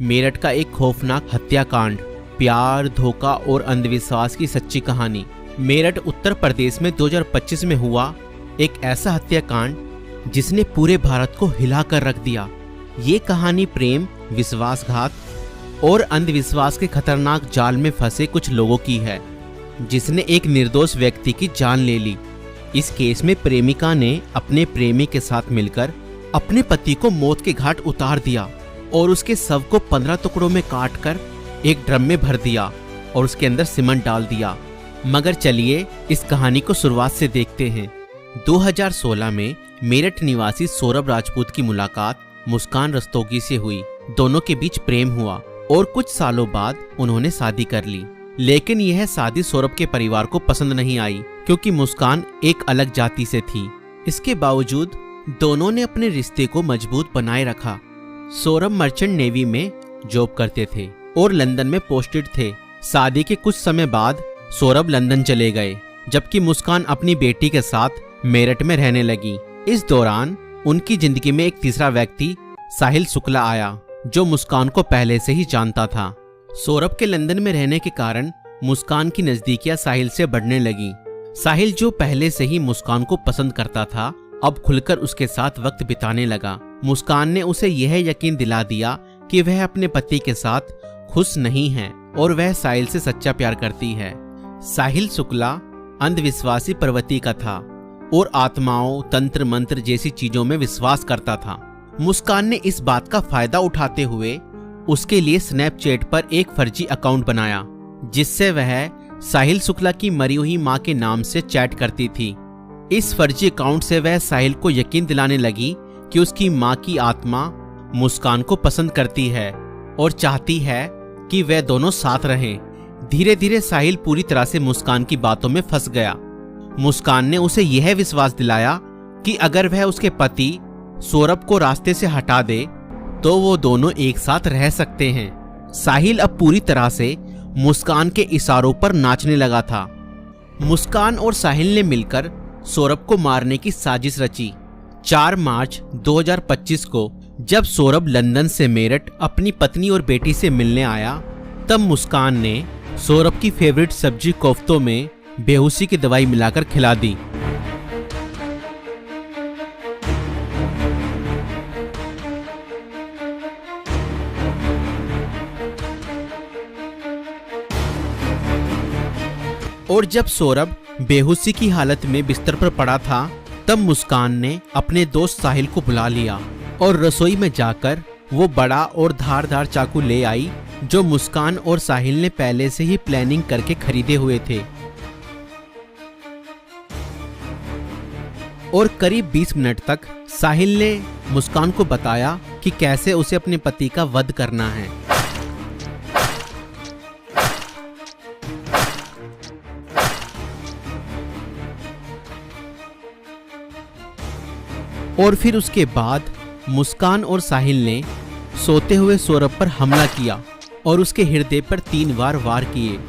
मेरठ का एक खौफनाक हत्याकांड, प्यार, धोखा और अंधविश्वास की सच्ची कहानी। मेरठ उत्तर प्रदेश में 2025 में हुआ एक ऐसा हत्याकांड जिसने पूरे भारत को हिलाकर रख दिया। ये कहानी प्रेम, विश्वासघात और अंधविश्वास के खतरनाक जाल में फंसे कुछ लोगों की है, जिसने एक निर्दोष व्यक्ति की जान ले ली। इस केस में प्रेमिका ने अपने प्रेमी के साथ मिलकर अपने पति को मौत के घाट उतार दिया और उसके शव को 15 टुकड़ों में काटकर एक ड्रम में भर दिया और उसके अंदर सीमेंट डाल दिया। मगर चलिए इस कहानी को शुरुआत से देखते हैं। 2016 में मेरठ निवासी सौरभ राजपूत की मुलाकात मुस्कान रस्तोगी से हुई। दोनों के बीच प्रेम हुआ और कुछ सालों बाद उन्होंने शादी कर ली। लेकिन यह शादी सौरभ के परिवार को पसंद नहीं आई, क्योंकि मुस्कान एक अलग जाति से थी। इसके बावजूद दोनों ने अपने रिश्ते को मजबूत बनाए रखा। सौरभ मर्चेंट नेवी में जॉब करते थे और लंदन में पोस्टेड थे। शादी के कुछ समय बाद सौरभ लंदन चले गए, जबकि मुस्कान अपनी बेटी के साथ मेरठ में रहने लगी। इस दौरान उनकी जिंदगी में एक तीसरा व्यक्ति साहिल शुक्ला आया, जो मुस्कान को पहले से ही जानता था। सौरभ के लंदन में रहने के कारण मुस्कान की नजदीकियां साहिल से बढ़ने लगी। साहिल, जो पहले से ही मुस्कान को पसंद करता था, अब खुलकर उसके साथ वक्त बिताने लगा। मुस्कान ने उसे यह यकीन दिला दिया कि वह अपने पति के साथ खुश नहीं है और वह साहिल से सच्चा प्यार करती है। साहिल शुक्ला अंधविश्वासी प्रवृत्ति का था और आत्माओं, तंत्र मंत्र जैसी चीजों में विश्वास करता था। मुस्कान ने इस बात का फायदा उठाते हुए उसके लिए स्नैपचैट पर एक फर्जी अकाउंट बनाया, जिससे वह साहिल शुक्ला की मरी हुई मां के नाम से चैट करती थी। इस फर्जी अकाउंट से वह साहिल को यकीन दिलाने लगी कि उसकी मां की आत्मा मुस्कान को पसंद करती है और चाहती है कि वे दोनों साथ रहें। धीरे धीरे साहिल पूरी तरह से मुस्कान की बातों में फंस गया। मुस्कान ने उसे यह विश्वास दिलाया कि अगर वह उसके पति सौरभ को रास्ते से हटा दे तो वो दोनों एक साथ रह सकते हैं। साहिल अब पूरी तरह से मुस्कान के इशारों पर नाचने लगा था। मुस्कान और साहिल ने मिलकर सौरभ को मारने की साजिश रची। 4 मार्च 2025 को जब सौरभ लंदन से मेरठ अपनी पत्नी और बेटी से मिलने आया, तब मुस्कान ने सौरभ की फेवरेट सब्जी कोफ्तों में बेहोशी की दवाई मिलाकर खिला दी। और जब सौरभ बेहोशी की हालत में बिस्तर पर पड़ा था, तब मुस्कान ने अपने दोस्त साहिल को बुला लिया और रसोई में जाकर वो बड़ा और धारदार चाकू ले आई, जो मुस्कान और साहिल ने पहले से ही प्लानिंग करके खरीदे हुए थे। और करीब 20 मिनट तक साहिल ने मुस्कान को बताया कि कैसे उसे अपने पति का वध करना है। और फिर उसके बाद मुस्कान और साहिल ने सोते हुए सौरभ पर हमला किया और उसके हृदय पर 3 बार वार किए।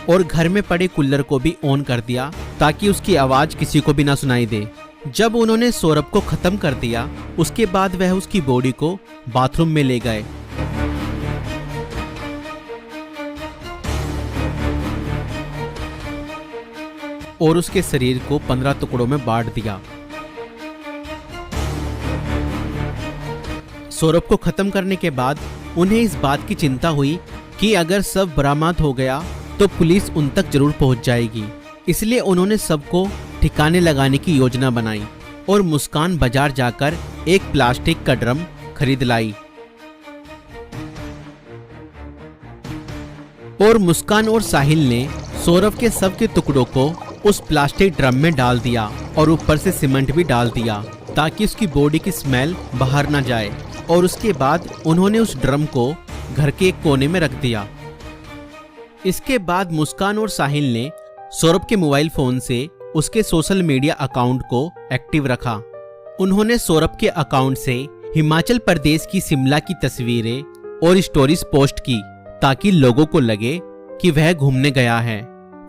और घर में पड़े कूलर को भी ऑन कर दिया ताकि उसकी आवाज किसी को भी ना सुनाई दे। जब उन्होंने सौरभ को खत्म कर दिया, उसके बाद वह उसकी बॉडी को बाथरूम में ले गए। और उसके शरीर को 15 टुकड़ों में बांट दिया। सौरभ को खत्म करने के बाद उन्हें इस बात की चिंता हुई कि अगर सब बरामद हो गया तो पुलिस उन तक जरूर पहुंच जाएगी। इसलिए उन्होंने सबको ठिकाने लगाने की योजना बनाई और मुस्कान बाजार जाकर एक प्लास्टिक का ड्रम खरीद लाई। और मुस्कान और साहिल ने सौरभ के शव के टुकड़ों को उस प्लास्टिक ड्रम में डाल दिया और ऊपर से सीमेंट भी डाल दिया ताकि उसकी बॉडी की स्मेल बाहर ना जाए। और उसके बाद उन्होंने उस ड्रम को घर के एक कोने में रख दिया। इसके बाद मुस्कान और साहिल ने सौरभ के मोबाइल फोन से उसके सोशल मीडिया अकाउंट को एक्टिव रखा। उन्होंने सौरभ के अकाउंट से हिमाचल प्रदेश की शिमला की तस्वीरें और स्टोरीज पोस्ट की ताकि लोगों को लगे कि वह घूमने गया है।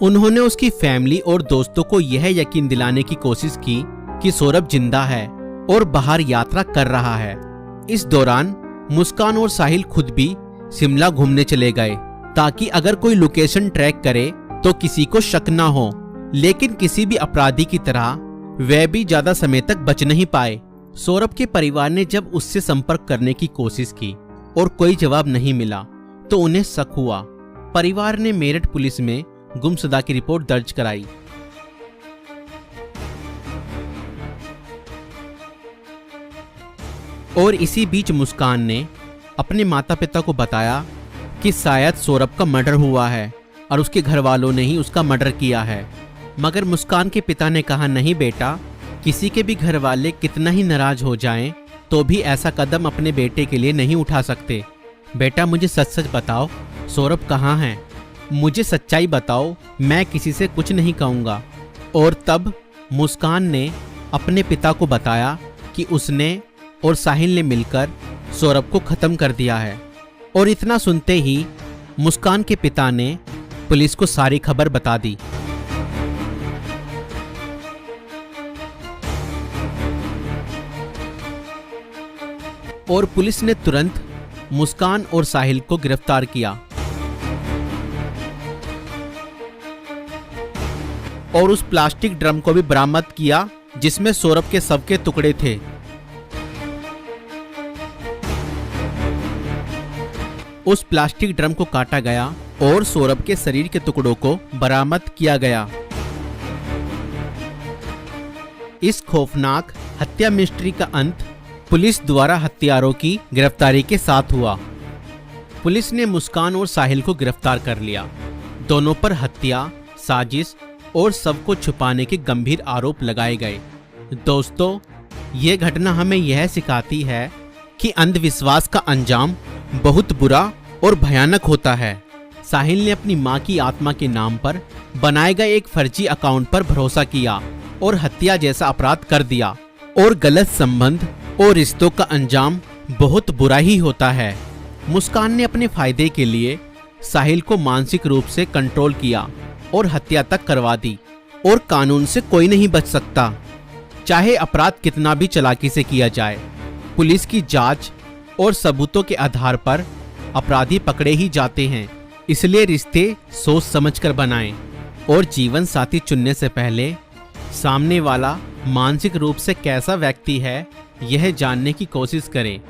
उन्होंने उसकी फैमिली और दोस्तों को यह यकीन दिलाने की कोशिश की कि सौरभ जिंदा है और बाहर यात्रा कर रहा है। इस दौरान मुस्कान और साहिल खुद भी शिमला घूमने चले गए ताकि अगर कोई लोकेशन ट्रैक करे तो किसी को शक ना हो। लेकिन किसी भी अपराधी की तरह वह भी ज्यादा समय तक बच नहीं पाए। सौरभ के परिवार ने जब उससे संपर्क करने की कोशिश की और कोई जवाब नहीं मिला तो उन्हें शक हुआ। परिवार ने मेरठ पुलिस में गुमशुदा की रिपोर्ट दर्ज कराई। और इसी बीच मुस्कान ने अपने माता पिता को बताया कि शायद सौरभ का मर्डर हुआ है और उसके घर वालों ने ही उसका मर्डर किया है। मगर मुस्कान के पिता ने कहा, नहीं बेटा, किसी के भी घर वाले कितना ही नाराज हो जाएं तो भी ऐसा कदम अपने बेटे के लिए नहीं उठा सकते। बेटा मुझे सच सच बताओ, सौरभ कहाँ है? मुझे सच्चाई बताओ, मैं किसी से कुछ नहीं कहूँगा। और तब मुस्कान ने अपने पिता को बताया कि उसने और साहिल ने मिलकर सौरभ को खत्म कर दिया है। और इतना सुनते ही मुस्कान के पिता ने पुलिस को सारी खबर बता दी। और पुलिस ने तुरंत मुस्कान और साहिल को गिरफ्तार किया और उस प्लास्टिक ड्रम को भी बरामद किया जिसमें सौरभ के शव के टुकड़े थे। उस प्लास्टिक ड्रम को काटा गया और सौरभ के शरीर के टुकड़ों को बरामद किया गया। इस खौफनाक हत्या मिस्ट्री का अंत पुलिस द्वारा हत्यारों की गिरफ्तारी के साथ हुआ। पुलिस ने मुस्कान और साहिल को गिरफ्तार कर लिया। दोनों पर हत्या, साजिश और शव को छुपाने के गंभीर आरोप लगाए गए। दोस्तों, ये घटना हमें यह सिखाती है कि अंधविश्वास का अंजाम बहुत बुरा और भयानक होता है। साहिल ने अपनी मां की आत्मा के नाम पर बनाए गए एक फर्जी अकाउंट पर भरोसा किया और हत्या जैसा अपराध कर दिया। और गलत संबंध और रिश्तों का अंजाम बहुत बुरा ही होता है। मुस्कान ने अपने फायदे के लिए साहिल को मानसिक रूप से कंट्रोल किया और हत्या तक करवा दी। और कानून से कोई नहीं बच सकता, चाहे अपराध कितना भी चालाकी से किया जाए। पुलिस की जांच और सबूतों के आधार पर अपराधी पकड़े ही जाते हैं। इसलिए रिश्ते सोच समझकर बनाएं और जीवन साथी चुनने से पहले सामने वाला मानसिक रूप से कैसा व्यक्ति है यह जानने की कोशिश करें।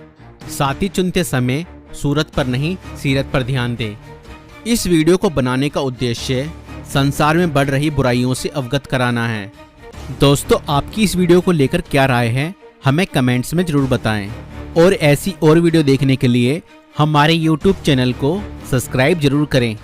साथी चुनते समय सूरत पर नहीं, सीरत पर ध्यान दें। इस वीडियो को बनाने का उद्देश्य संसार में बढ़ रही बुराइयों से अवगत कराना है। दोस्तों, आपकी इस वीडियो को लेकर क्या राय है हमें कमेंट्स में जरूर बताएं। और ऐसी और वीडियो देखने के लिए हमारे YouTube चैनल को सब्सक्राइब जरूर करें।